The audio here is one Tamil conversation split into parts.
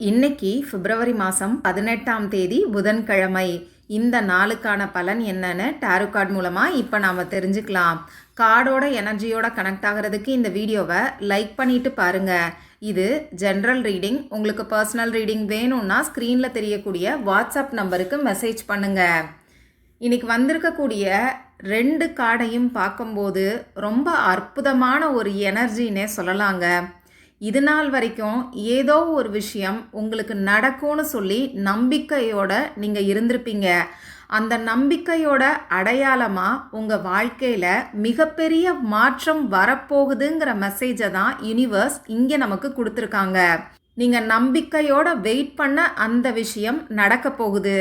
இன்னைக்கு பிப்ரவரி மாதம் 18ஆம் தேதி புதன்கிழமை. இந்த நாளுக்கான பலன் என்னன்னு டாரோ கார்டு மூலமாக இப்போ நாம் தெரிஞ்சுக்கலாம். கார்டோட எனர்ஜியோட கனெக்ட் ஆகிறதுக்கு இந்த வீடியோவை லைக் பண்ணிட்டு பாருங்கள். இது ஜென்ரல் ரீடிங். உங்களுக்கு பர்சனல் ரீடிங் வேணும்னா ஸ்க்ரீனில் தெரியக்கூடிய வாட்ஸ்அப் நம்பருக்கு மெசேஜ் பண்ணுங்கள். இன்னைக்கு வந்திருக்கக்கூடிய 2 கார்டையும் பார்க்கும்போது ரொம்ப அற்புதமான ஒரு எனர்ஜின்னே சொல்லலாங்க. இது நாள் வரைக்கும் ஏதோ ஒரு விஷயம் உங்களுக்கு நடக்கும்னு சொல்லி நம்பிக்கையோட நீங்கள் இருந்திருப்பீங்க. அந்த நம்பிக்கையோட அடையாளமாக உங்கள் வாழ்க்கையில் மிகப்பெரிய மாற்றம் வரப்போகுதுங்கிற மெசேஜை தான் யூனிவர்ஸ் இங்கே நமக்கு கொடுத்துருக்காங்க. நீங்கள் நம்பிக்கையோட வெயிட் பண்ண அந்த விஷயம் நடக்க போகுது.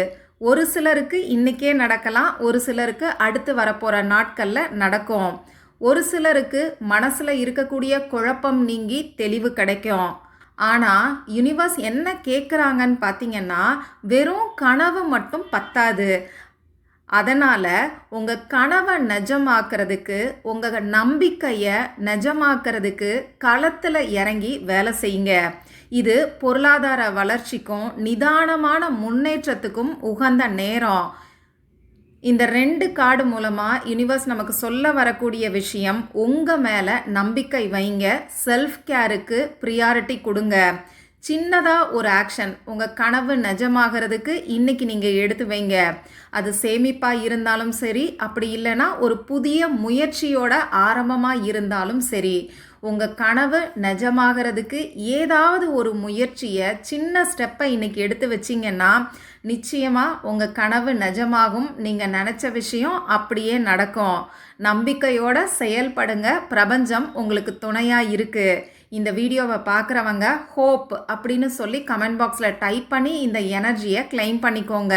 ஒரு சிலருக்கு இன்றைக்கே நடக்கலாம், ஒரு சிலருக்கு அடுத்து வரப்போகிற நாட்களில் நடக்கும். ஒரு சிலருக்கு மனசில் இருக்கக்கூடிய குழப்பம் நீங்கி தெளிவு கிடைக்கும். ஆனால் யூனிவர்ஸ் என்ன கேட்குறாங்கன்னு பார்த்தீங்கன்னா, வெறும் கனவு மட்டும் பத்தாது. அதனால் உங்கள் கனவை நிஜமாக்குறதுக்கு, உங்கள் நம்பிக்கையை நிஜமாக்குறதுக்கு களத்தில் இறங்கி வேலை செய்யுங்க. இது பொருளாதார வளர்ச்சிக்கும் நிதானமான முன்னேற்றத்துக்கும் உகந்த நேரம். இந்த 2 கார்டு மூலமாக யூனிவர்ஸ் நமக்கு சொல்ல வரக்கூடிய விஷயம், உங்கள் மேலே நம்பிக்கை வைங்க, செல்ஃப் கேருக்கு ப்ரியாரிட்டி கொடுங்க. சின்னதாக ஒரு ஆக்ஷன் உங்கள் கனவு நிஜமாகிறதுக்கு இன்றைக்கி நீங்கள் எடுத்து வைங்க. அது சேமிப்பாக இருந்தாலும் சரி, அப்படி இல்லைன்னா ஒரு புதிய முயற்சியோட ஆரம்பமாக இருந்தாலும் சரி, உங்கள் கனவு நிஜமாகிறதுக்கு ஏதாவது ஒரு முயற்சியை, சின்ன ஸ்டெப்பை இன்றைக்கி எடுத்து வச்சிங்கன்னா நிச்சயமாக உங்கள் கனவு நிஜமாகும். நீங்கள் நினச்ச விஷயம் அப்படியே நடக்கும். நம்பிக்கையோடு செயல்படுங்க. பிரபஞ்சம் உங்களுக்கு துணையாக இருக்குது. இந்த வீடியோவை பார்க்குறவங்க ஹோப் அப்படின்னு சொல்லி கமெண்ட் பாக்ஸில் டைப் பண்ணி இந்த எனர்ஜியை கிளைம் பண்ணிக்கோங்க.